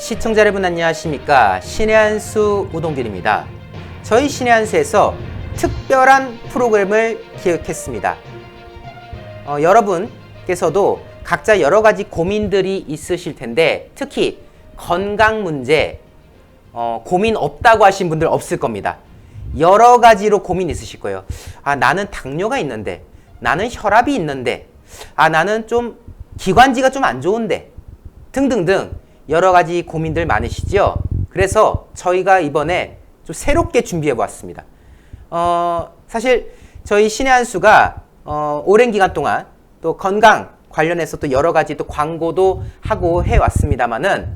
시청자 여러분 안녕하십니까. 신의 한수 우동길입니다. 저희 신의 한수에서 특별한 프로그램을 기획했습니다. 여러분께서도 각자 여러 가지 고민들이 있으실 텐데 특히 건강 문제 고민 없다고 하신 분들 없을 겁니다. 여러 가지로 고민 있으실 거예요. 나는 당뇨가 있는데, 나는 혈압이 있는데, 나는 좀 기관지가 좀 안 좋은데 등등등 여러 가지 고민들 많으시죠? 그래서 저희가 이번에 좀 새롭게 준비해 보았습니다. 사실 저희 신의 한수가 오랜 기간 동안 또 건강 관련해서 또 여러 가지 또 광고도 하고 해왔습니다만은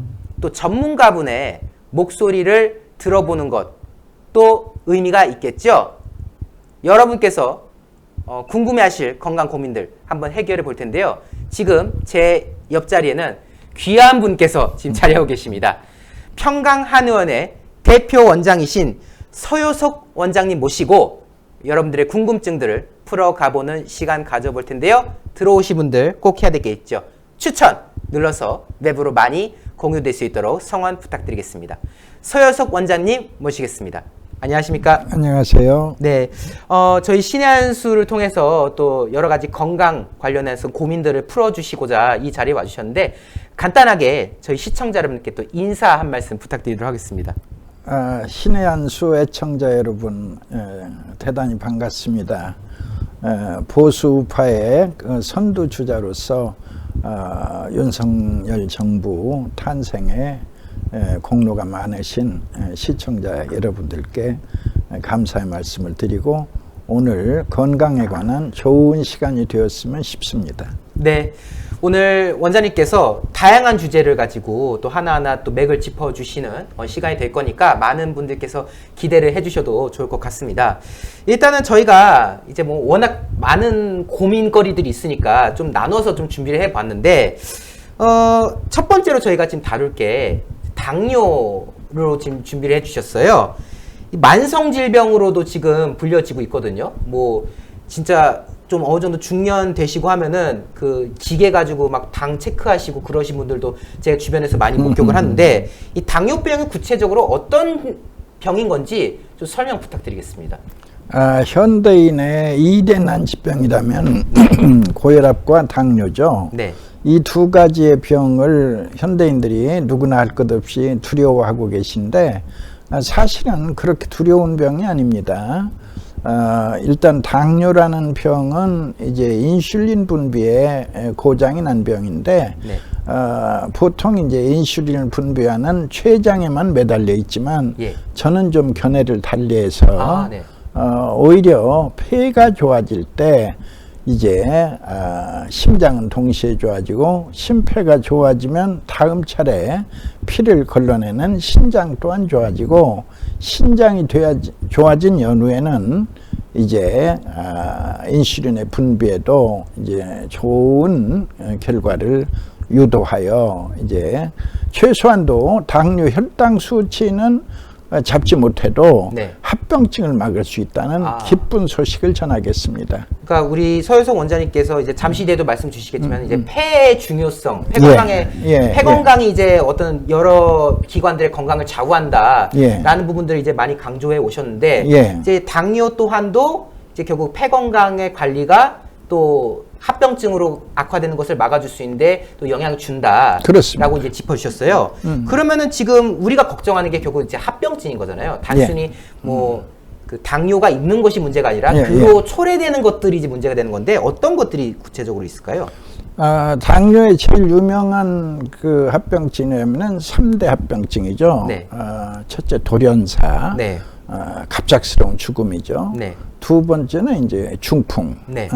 또 전문가분의 목소리를 들어보는 것 또 의미가 있겠죠? 여러분께서 궁금해하실 건강 고민들 한번 해결해 볼 텐데요. 지금 제 옆자리에는 귀한 분께서 지금 자리하고 계십니다. 평강한의원의 대표 원장이신 서효석 원장님 모시고 여러분들의 궁금증들을 풀어가보는 시간 가져볼 텐데요. 들어오신 분들 꼭 해야 될 게 있죠. 추천 눌러서 외부로 많이 공유될 수 있도록 성원 부탁드리겠습니다. 서효석 원장님 모시겠습니다. 안녕하십니까? 안녕하세요. 네, 저희 신의 한수를 통해서 또 여러 가지 건강 관련해서 고민들을 풀어주시고자 이 자리에 와주셨는데 간단하게 저희 시청자 여러분께 또 인사 한 말씀 부탁드리도록 하겠습니다. 신의 한수 애청자 여러분, 대단히 반갑습니다. 보수우파의 선두주자로서 윤석열 정부 탄생에 공로가 많으신 시청자 여러분들께 감사의 말씀을 드리고 오늘 건강에 관한 좋은 시간이 되었으면 싶습니다. 네, 오늘 원장님께서 다양한 주제를 가지고 또 하나하나 또 맥을 짚어주시는 시간이 될 거니까 많은 분들께서 기대를 해주셔도 좋을 것 같습니다. 일단은 저희가 이제 뭐 워낙 많은 고민거리들이 있으니까 좀 나눠서 좀 준비를 해봤는데 첫 번째로 저희가 지금 다룰 게 당뇨로 지금 준비를 해주셨어요. 만성질병으로도 지금 불려지고 있거든요. 뭐 진짜 좀 어느 정도 중년 되시고 하면은 그 기계 가지고 막 당 체크하시고 그러신 분들도 제 주변에서 많이 목격을 하는데 이 당뇨병이 구체적으로 어떤 병인 건지 좀 설명 부탁드리겠습니다. 현대인의 2대 난치병이라면 고혈압과 당뇨죠. 네. 이 두 가지의 병을 현대인들이 누구나 할 것 없이 두려워하고 계신데 사실은 그렇게 두려운 병이 아닙니다. 일단 당뇨라는 병은 이제 인슐린 분비에 고장이 난 병인데 네. 보통 이제 인슐린을 분비하는 췌장에만 매달려 있지만 예. 저는 좀 견해를 달리해서 네. 오히려 폐가 좋아질 때 이제 심장은 동시에 좋아지고 심폐가 좋아지면 다음 차례 피를 걸러내는 신장 또한 좋아지고 신장이 좋아진 연후에는 이제 인슐린의 분비에도 이제 좋은 결과를 유도하여 이제 최소한도 당뇨 혈당 수치는 잡지 못해도 네. 합병증을 막을 수 있다는 기쁜 소식을 전하겠습니다. 그러니까 우리 서효석 원장님께서 이제 잠시 뒤에도 말씀 주시겠지만 이제 폐의 중요성, 폐 건강의 폐 건강이 이제 어떤 여러 기관들의 건강을 좌우한다라는 부분들을 이제 많이 강조해 오셨는데 이제 당뇨 또한도 이제 결국 폐 건강의 관리가 또 합병증으로 악화되는 것을 막아줄 수 있는데 또 영향을 준다라고 그렇습니다. 이제 짚어주셨어요. 그러면은 지금 우리가 걱정하는 게 결국 이제 합병증인 거잖아요. 단순히 뭐 그 당뇨가 있는 것이 문제가 아니라 그로 초래되는 것들이 이제 문제가 되는 건데 어떤 것들이 구체적으로 있을까요? 당뇨의 제일 유명한 그 합병증이라면은 3대 합병증이죠. 네. 첫째 돌연사, 네. 갑작스러운 죽음이죠. 네. 두 번째는 이제 중풍. 네.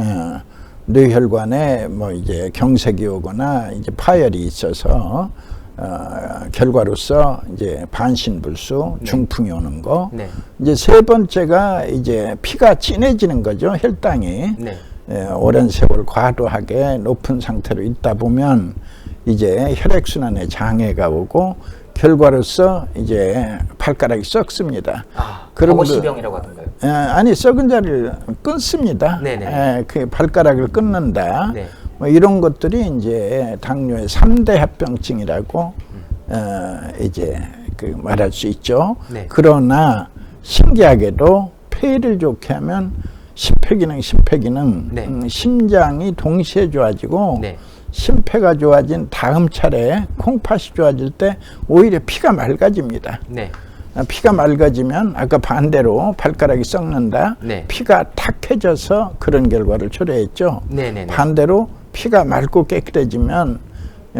뇌혈관에 뭐 이제 경색이 오거나 이제 파열이 있어서 결과로서 이제 반신불수 중풍이 오는 거. 네. 이제 세 번째가 이제 피가 진해지는 거죠. 혈당이 오랜 세월 과도하게 높은 상태로 있다 보면 이제 혈액순환에 장애가 오고 결과로서 이제 발가락이 썩습니다. 거시병이라고 하던가요? 아니 썩은 자를 끊습니다. 그 발가락을 끊는다. 뭐 이런 것들이 이제 당뇨의 3대 합병증이라고 이제 그 말할 수 있죠. 네. 그러나 신기하게도 폐를 좋게 하면 심폐기능, 심폐기능, 네. 심장이 동시에 좋아지고 네. 심폐가 좋아진 다음 차례 콩팥이 좋아질 때 오히려 피가 맑아집니다. 네. 피가 맑아지면 아까 반대로 발가락이 썩는다. 네. 피가 탁해져서 그런 결과를 초래했죠. 네네네. 반대로 피가 맑고 깨끗해지면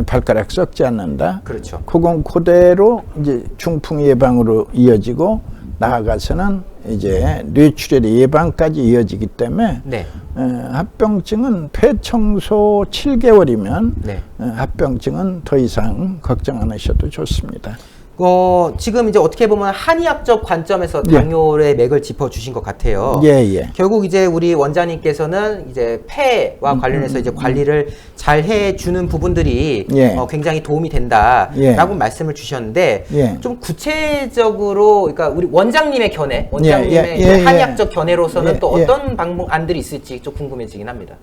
발가락 썩지 않는다. 그렇죠. 그건 그대로 이제 중풍 예방으로 이어지고 나아가서는 이제 뇌출혈의 예방까지 이어지기 때문에 네. 합병증은 폐 청소 7개월이면 네. 합병증은 더 이상 걱정 안 하셔도 좋습니다. 지금 이제 어떻게 보면 한의학적 관점에서 당뇨의 맥을 짚어주신 것 같아요. 예. 결국 이제 우리 원장님께서는 이제 폐와 관련해서 이제 관리를 잘 해주는 부분들이 예. 굉장히 도움이 된다라고 예. 말씀을 주셨는데 예. 좀 구체적으로 그러니까 우리 원장님의 견해, 원장님의 예. 한의학적 견해로서는 또 예. 어떤 방법안들이 있을지 좀 궁금해지긴 합니다.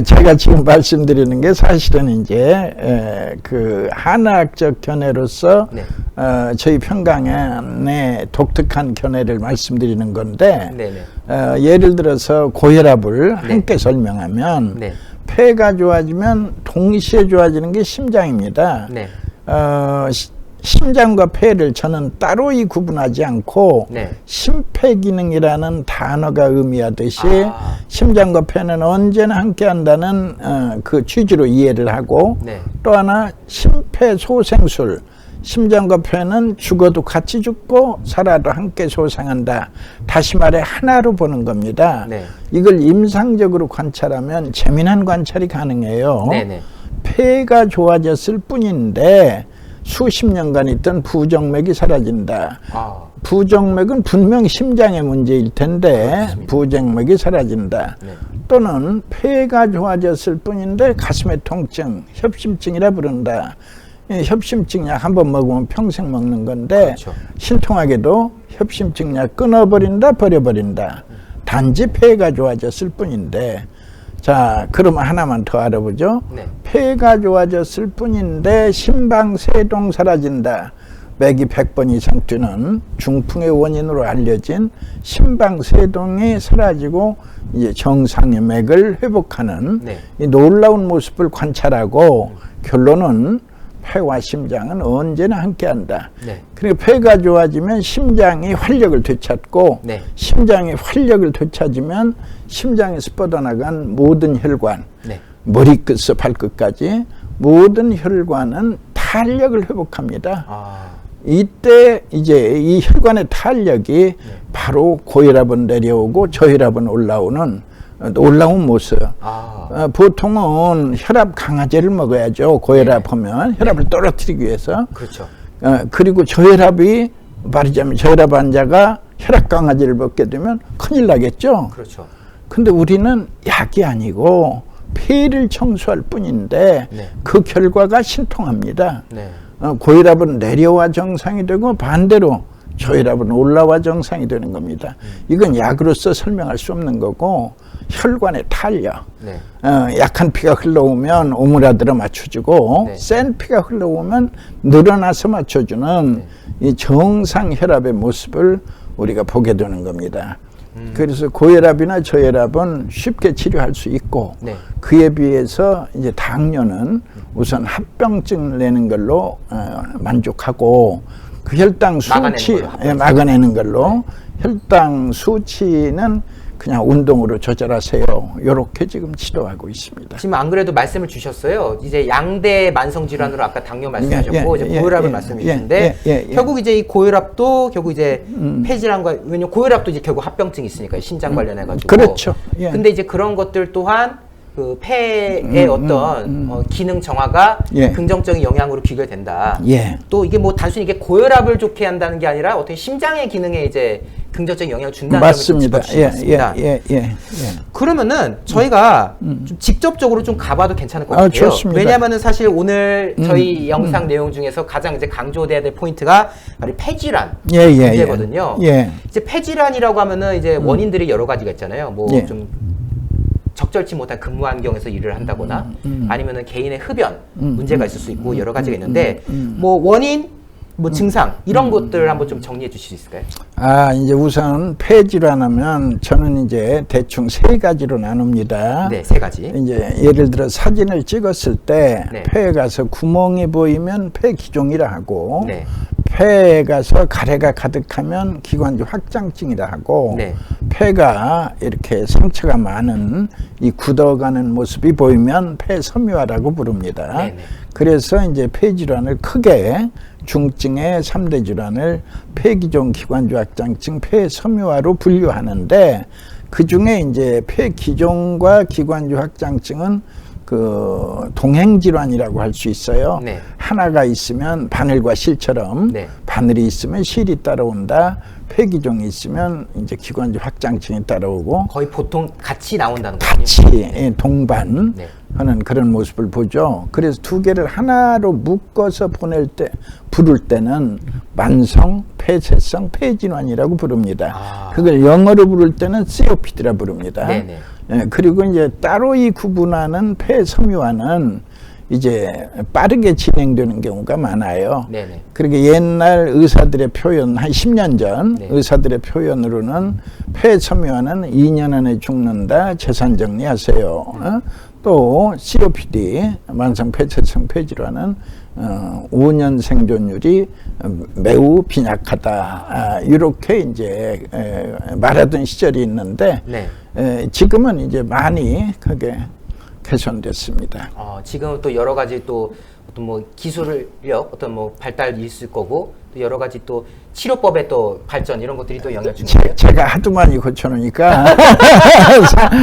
제가 지금 말씀드리는 게 사실은 이제 그 한의학적 견해로서 네. 저희 평강의 독특한 견해를 말씀드리는 건데 네네. 예를 들어서 고혈압을 네. 함께 설명하면 네. 폐가 좋아지면 동시에 좋아지는 게 심장입니다. 네. 심장과 폐를 저는 따로이 구분하지 않고 네. 심폐기능이라는 단어가 의미하듯이 심장과 폐는 언제나 함께한다는 그 취지로 이해를 하고 네. 또 하나 심폐소생술 심장과 폐는 죽어도 같이 죽고 살아도 함께 소생한다. 다시 말해 하나로 보는 겁니다. 네. 이걸 임상적으로 관찰하면 재미난 관찰이 가능해요. 네네. 폐가 좋아졌을 뿐인데 수십 년간 있던 부정맥이 사라진다. 부정맥은 분명 심장의 문제일 텐데 부정맥이 사라진다. 네. 또는 폐가 좋아졌을 뿐인데 가슴의 통증, 협심증이라 부른다. 협심증 약 한 번 먹으면 평생 먹는 건데 그렇죠. 신통하게도 협심증 약 끊어버린다, 버려버린다. 단지 폐가 좋아졌을 뿐인데 자, 그럼 하나만 더 알아보죠. 네. 폐가 좋아졌을 뿐인데 심방세동 사라진다. 맥이 100번 이상 뛰는 중풍의 원인으로 알려진 심방세동이 사라지고 이제 정상의 맥을 회복하는 네. 이 놀라운 모습을 관찰하고 결론은 폐와 심장은 언제나 함께한다. 네. 그리고 폐가 좋아지면 심장이 활력을 되찾고 네. 심장이 활력을 되찾으면 심장에서 뻗어나간 모든 혈관, 네. 머리끝에서 발끝까지 모든 혈관은 탄력을 회복합니다. 이때 이제 이 혈관의 탄력이 바로 고혈압은 내려오고 저혈압은 올라오는 놀라운 모습. 보통은 혈압 강화제를 먹어야죠. 고혈압 하면 혈압을 떨어뜨리기 위해서. 그렇죠. 그리고 저혈압이 말하자면 저혈압 환자가 혈압 강화제를 먹게 되면 큰일 나겠죠. 그렇죠. 근데 우리는 약이 아니고 폐를 청소할 뿐인데 네. 그 결과가 신통합니다. 네. 고혈압은 내려와 정상이 되고 반대로 저혈압은 올라와 정상이 되는 겁니다. 이건 약으로서 설명할 수 없는 거고 혈관의 탄력. 네. 약한 피가 흘러오면 오므라들어 맞춰주고 네. 센 피가 흘러오면 늘어나서 맞춰주는 이 정상 혈압의 모습을 우리가 보게 되는 겁니다. 그래서 고혈압이나 저혈압은 쉽게 치료할 수 있고 네. 그에 비해서 이제 당뇨는 우선 합병증을 내는 걸로 만족하고 그 혈당 수치 막아내는 걸로 혈당 수치는 그냥 운동으로 조절하세요. 이렇게 지금 치료하고 있습니다. 지금 안 그래도 말씀을 주셨어요. 이제 양대 만성 질환으로 아까 당뇨 말씀하셨고 이제 고혈압을 말씀해 주셨는데 결국 이제 이 고혈압도 결국 이제 폐질환과 왜냐면 고혈압도 이제 결국 합병증이 있으니까 신장 관련해 가지고 그렇죠. 근데 이제 그런 것들 또한 그 폐의 어떤 기능 정화가 긍정적인 영향으로 귀결된다. 또 이게 뭐 단순히 이게 고혈압을 좋게 한다는 게 아니라 어떻게 심장의 기능에 이제 긍정적인 영향을 준다는 맞습니다. 점을 짚어주셨습니다. 그러면은 저희가 좀 직접적으로 좀 가봐도 괜찮을 것 같아요. 좋습니다. 왜냐하면은 사실 오늘 저희 영상 내용 중에서 가장 이제 강조돼야 될 포인트가 바로 폐질환 문제거든요. 이제 폐질환이라고 하면은 이제 원인들이 여러 가지가 있잖아요. 뭐 좀 적절치 못한 근무 환경에서 일을 한다거나 아니면은 개인의 흡연 문제가 있을 수 있고 여러 가지가 있는데 뭐 원인, 뭐 증상 이런 것들을 한번 좀 정리해 주실 수 있을까요? 이제 우선 폐질환하면 저는 이제 대충 세 가지로 나눕니다. 네, 세 가지. 이제 예를 들어 사진을 찍었을 때 네. 폐에 가서 구멍이 보이면 폐기종이라 하고 네. 폐에 가서 가래가 가득하면 기관지 확장증이라 하고 네. 폐가 이렇게 상처가 많은 이 굳어가는 모습이 보이면 폐섬유화라고 부릅니다. 네, 네. 그래서 이제 폐질환을 크게 중증의 3대 질환을 폐기종 기관지 확장증, 폐섬유화로 분류하는데 그 중에 이제 폐기종과 기관지 확장증은 그 동행질환이라고 할 수 있어요. 네. 하나가 있으면 바늘과 실처럼 네. 바늘이 있으면 실이 따라온다. 폐기종이 있으면 이제 기관지 확장증이 따라오고 거의 보통 같이 나온다는 거군요. 같이 동반 네. 하는 그런 모습을 보죠. 그래서 두 개를 하나로 묶어서 부를 때는 만성 폐쇄성 폐질환이라고 부릅니다. 그걸 영어로 부를 때는 COPD라 부릅니다. 네네. 예, 그리고 이제 따로 이 구분하는 폐섬유화는 이제 빠르게 진행되는 경우가 많아요. 네네. 그러니까 옛날 의사들의 표현, 한 10년 전 네. 의사들의 표현으로는 폐섬유화는 2년 안에 죽는다, 재산 정리하세요. 또 COPD, 만성 폐쇄성 폐질환은 5년 생존율이 매우 빈약하다. 이렇게 이제 말하던 시절이 있는데 네. 지금은 이제 많이 크게 개선됐습니다. 지금 또 여러 가지 또 어떤 뭐 기술력 어떤 뭐 발달이 있을 거고 또 여러 가지 또 치료법의 또 발전 이런 것들이 또 영향을 주는 거예요. 제가 하도 많이 고쳐놓으니까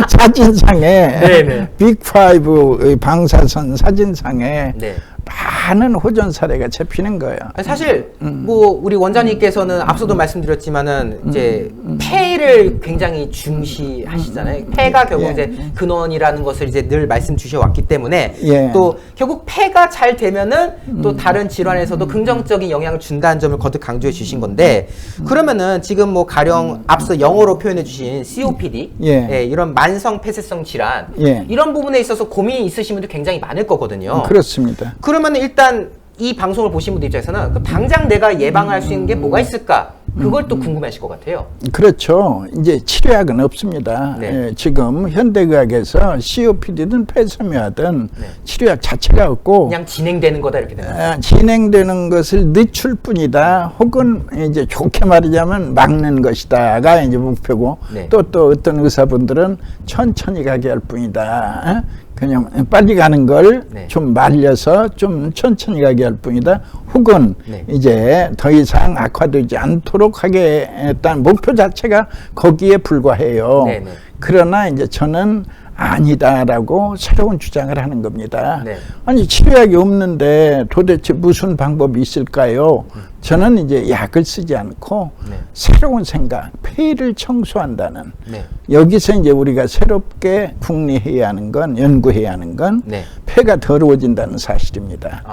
사진상에 네네. 빅5 방사선 사진상에 네. 많은 호전 사례가 잡히는 거예요. 사실 뭐 우리 원장님께서는 앞서도 말씀드렸지만은 이제 폐를 굉장히 중시하시잖아요. 폐가 결국 예. 이제 근원이라는 것을 이제 늘 말씀 주셔왔기 때문에 예. 또 결국 폐가 잘 되면은 또 다른 질환에서도 긍정적인 영향을 준다는 점을 거듭 강조해 주신 건데 그러면은 지금 뭐 가령 앞서 영어로 표현해 주신 COPD 예. 이런 만성 폐쇄성 질환 예. 이런 부분에 있어서 고민이 있으신 분들 굉장히 많을 거거든요. 그렇습니다. 그러면 일단 이 방송을 보신 분들 입장에서는 그럼 당장 내가 예방할 수 있는 게 뭐가 있을까? 그걸 또 궁금해하실 것 같아요. 그렇죠. 이제 치료약은 없습니다. 네. 예, 지금 현대의학에서 COPD든 폐섬유하든 네. 치료약 자체가 없고 그냥 진행되는 거다 이렇게 되는 거예요. 진행되는 것을 늦출 뿐이다. 혹은 이제 좋게 말하자면 막는 것이다가 이제 목표고 네. 또 어떤 의사분들은 천천히 가게 할 뿐이다. 그냥 빨리 가는 걸 좀 네. 말려서 좀 천천히 가게 할 뿐이다. 혹은 네. 이제 더 이상 악화되지 않도록 하게 했다는 목표 자체가 거기에 불과해요. 네, 네. 그러나 이제 저는 아니다라고 새로운 주장을 하는 겁니다. 네. 아니 치료약이 없는데 도대체 무슨 방법이 있을까요? 저는 이제 약을 쓰지 않고 네. 새로운 생각, 폐를 청소한다는 네. 여기서 이제 우리가 새롭게 궁리해야 하는 건 연구해야 하는 건 네. 폐가 더러워진다는 사실입니다.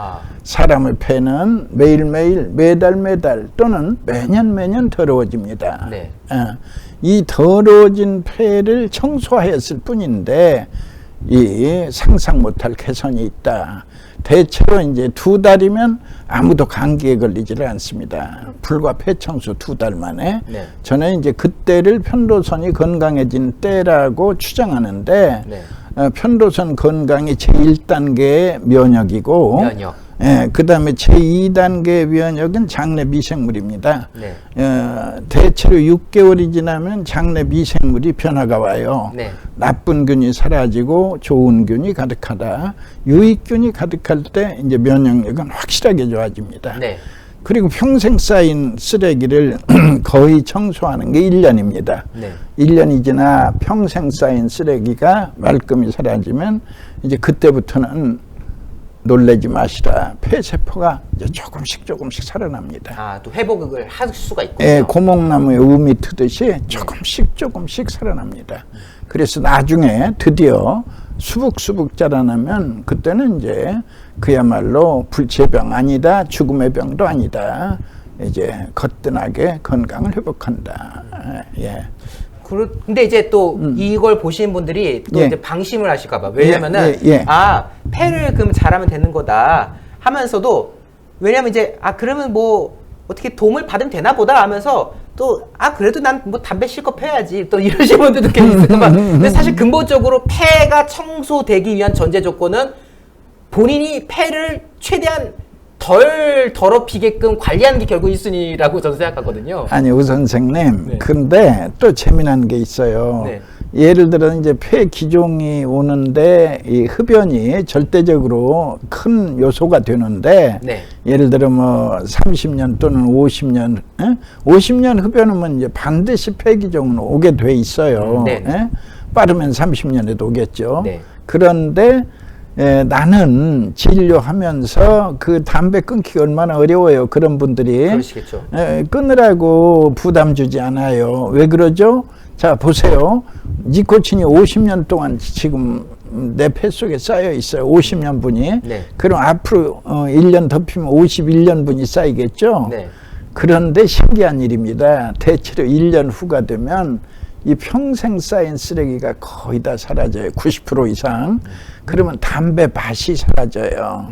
사람의 폐는 매일매일 매달 또는 매년 더러워집니다. 네. 이 더러워진 폐를 청소하였을 뿐인데 이 상상 못할 개선이 있다. 대체로 이제 2달이면 아무도 감기에 걸리지를 않습니다. 불과 폐청소 2달 만에. 네. 저는 이제 그때를 편도선이 건강해진 때라고 추정하는데 네. 편도선 건강이 제1단계의 면역이고 면역. 그 다음에 제2단계의 면역은 장내 미생물입니다. 네. 대체로 6개월이 지나면 장내 미생물이 변화가 와요. 네. 나쁜 균이 사라지고 좋은 균이 가득하다. 유익균이 가득할 때 이제 면역력은 확실하게 좋아집니다. 네. 그리고 평생 쌓인 쓰레기를 거의 청소하는 게 1년입니다. 네. 1년이 지나 평생 쌓인 쓰레기가 말끔히 사라지면 이제 그때부터는 놀라지 마시라. 폐세포가 이제 조금씩 살아납니다. 또 회복을 할 수가 있군요. 예, 고목나무에 우미 트듯이 조금씩 살아납니다. 그래서 나중에 드디어 수북수북 자라나면 그때는 이제 그야말로 불치병 아니다, 죽음의 병도 아니다. 이제 거뜬하게 건강을 회복한다. 예. 근데 이제 또 이걸 보시는 분들이 또 예. 이제 방심을 하실까봐. 왜냐면은, 예. 폐를 그럼 잘하면 되는 거다 하면서도, 왜냐면 이제, 그러면 뭐, 어떻게 도움을 받으면 되나 보다 하면서 또, 그래도 난 뭐 담배 실컷 펴야지. 또 이러시는 분들도 계속 있어요. 근데 사실 근본적으로 폐가 청소되기 위한 전제 조건은 본인이 폐를 최대한 덜 더럽히게끔 관리하는 게 결국 1순위라고 저는 생각하거든요. 아니, 우 선생님. 네. 근데 또 재미난 게 있어요. 네. 예를 들어 이제 폐 기종이 오는데 이 흡연이 절대적으로 큰 요소가 되는데 네. 예를 들어 뭐 30년 또는 50년, 50년 흡연하면 이제 반드시 폐 기종은 오게 돼 있어요. 네. 빠르면 30년에도 오겠죠. 네. 그런데 나는 진료하면서 그 담배 끊기 얼마나 어려워요. 그런 분들이. 그러시겠죠. 끊으라고 부담 주지 않아요. 왜 그러죠? 자, 보세요. 니코틴이 50년 동안 지금 내 폐 속에 쌓여 있어요. 50년 분이. 네. 그럼 앞으로 1년 더 피면 51년 분이 쌓이겠죠? 네. 그런데 신기한 일입니다. 대체로 1년 후가 되면 이 평생 쌓인 쓰레기가 거의 다 사라져요. 90% 이상. 그러면 담배 맛이 사라져요.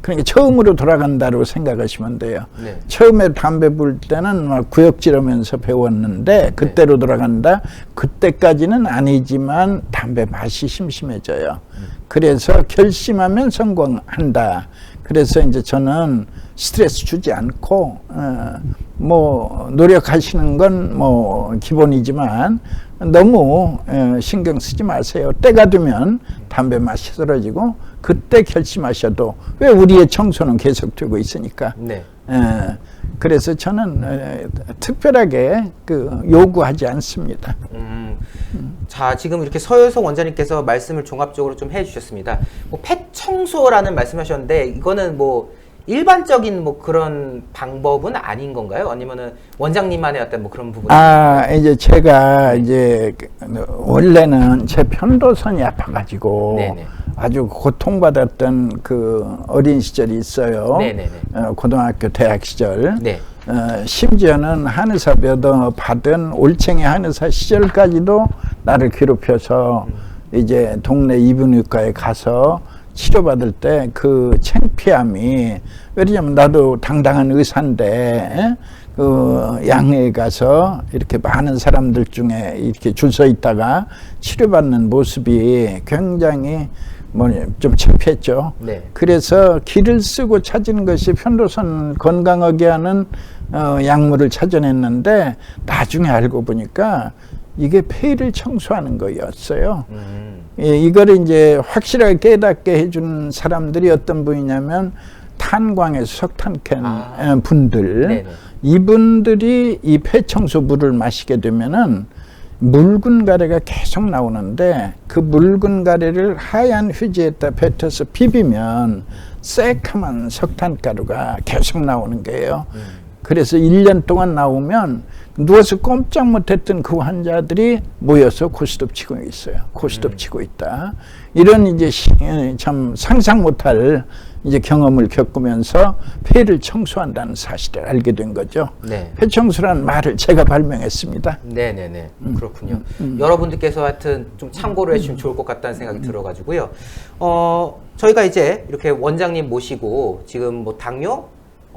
그러니까 처음으로 돌아간다고 생각하시면 돼요. 네. 처음에 담배 불 때는 막 구역질하면서 배웠는데 그때로 돌아간다. 그때까지는 아니지만 담배 맛이 심심해져요. 그래서 결심하면 성공한다. 그래서 이제 저는 스트레스 주지 않고 뭐 노력하시는 건 뭐 기본이지만 너무 신경 쓰지 마세요. 때가 되면 담배 맛이 떨어지고 그때 결심하셔도 왜 우리의 청소는 계속되고 있으니까. 네. 그래서 저는 특별하게 요구하지 않습니다. 자, 지금 이렇게 서효석 원장님께서 말씀을 종합적으로 좀 해주셨습니다. 뭐 폐 청소라는 말씀하셨는데 이거는 뭐 일반적인 뭐 그런 방법은 아닌 건가요? 아니면은 원장님만의 어떤 뭐 그런 부분? 이제 제가 이제 원래는 제 편도선이 아파가지고 네네. 아주 고통받았던 그 어린 시절이 있어요. 네네네. 고등학교, 대학 시절. 네. 심지어는 한의사 벼더 받은 올챙이 한의사 시절까지도 나를 괴롭혀서 이제 동네 이비인후과에 가서 치료받을 때 그 창피함이, 왜냐면 나도 당당한 의사인데 그 양회에 가서 이렇게 많은 사람들 중에 이렇게 줄 서 있다가 치료받는 모습이 굉장히 좀 창피했죠. 네. 그래서 길을 쓰고 찾은 것이 편도선 건강하게 하는 약물을 찾아냈는데 나중에 알고 보니까 이게 폐를 청소하는 거였어요. 이거를 이제 확실하게 깨닫게 해준 사람들이 어떤 분이냐면 탄광에서 석탄캔 분들. 네네. 이분들이 이 폐청소 물을 마시게 되면은 묽은 가래가 계속 나오는데 그 묽은 가래를 하얀 휴지에다 뱉어서 비비면 새카만 석탄가루가 계속 나오는 거예요. 그래서 1년 동안 나오면 누워서 꼼짝 못했던 그 환자들이 모여서 고스톱 치고 있어요. 고스톱 치고 있다. 이런 이제 참 상상 못할 이제 경험을 겪으면서 폐를 청소한다는 사실을 알게 된 거죠. 네. 폐 청소라는 말을 제가 발명했습니다. 네네네. 그렇군요. 여러분들께서 하여튼 좀 참고를 해주시면 좋을 것 같다는 생각이 들어가지고요. 저희가 이제 이렇게 원장님 모시고 지금 뭐 당뇨,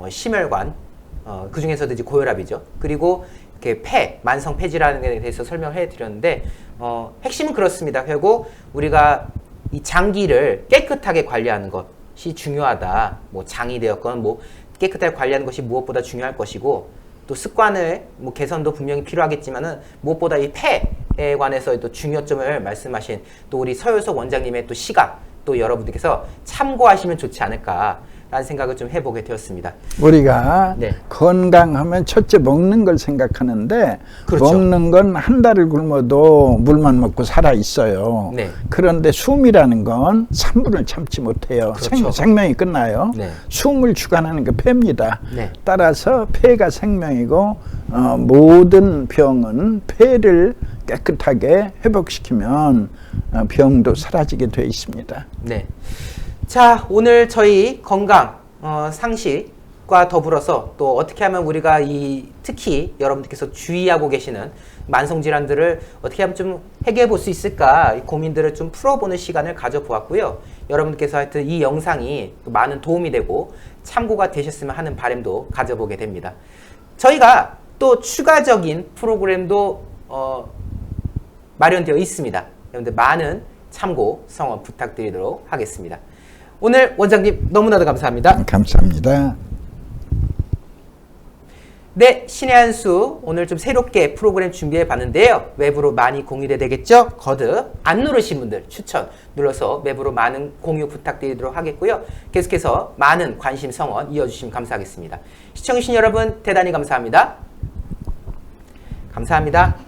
심혈관, 그 중에서도 이제 고혈압이죠. 그리고 이렇게 폐, 만성 폐질환에 대해서 설명을 해드렸는데, 핵심은 그렇습니다. 결국 우리가 이 장기를 깨끗하게 관리하는 것이 중요하다. 뭐 장이 되었건 뭐 깨끗하게 관리하는 것이 무엇보다 중요할 것이고, 또 습관을 뭐 개선도 분명히 필요하겠지만은 무엇보다 이 폐에 관해서 또 중요점을 말씀하신 또 우리 서효석 원장님의 또 시각, 또 여러분들께서 참고하시면 좋지 않을까. 라는 생각을 좀 해보게 되었습니다. 우리가 네. 건강하면 첫째 먹는 걸 생각하는데 그렇죠. 먹는 건 한 달을 굶어도 물만 먹고 살아 있어요. 네. 그런데 숨이라는 건 3분을 참지 못해요. 그렇죠. 생명이 끝나요. 네. 숨을 주관하는 게 폐입니다. 네. 따라서 폐가 생명이고 모든 병은 폐를 깨끗하게 회복시키면 병도 사라지게 되어 있습니다. 네. 자, 오늘 저희 건강 상식 과 더불어서 또 어떻게 하면 우리가 특히 여러분들께서 주의하고 계시는 만성 질환들을 어떻게 하면 좀 해결해 볼 수 있을까, 이 고민들을 좀 풀어보는 시간을 가져보았고요. 여러분들께서 하여튼 이 영상이 많은 도움이 되고 참고가 되셨으면 하는 바람도 가져보게 됩니다. 저희가 또 추가적인 프로그램도 마련되어 있습니다. 여러분들 많은 참고 성원 부탁드리도록 하겠습니다. 오늘 원장님 너무나도 감사합니다. 감사합니다. 네, 신의 한 수 오늘 좀 새롭게 프로그램 준비해 봤는데요. 외부로 많이 공유돼 되겠죠? 거듭 안 누르신 분들 추천 눌러서 외부로 많은 공유 부탁드리도록 하겠고요. 계속해서 많은 관심 성원 이어주시면 감사하겠습니다. 시청해주신 여러분 대단히 감사합니다. 감사합니다.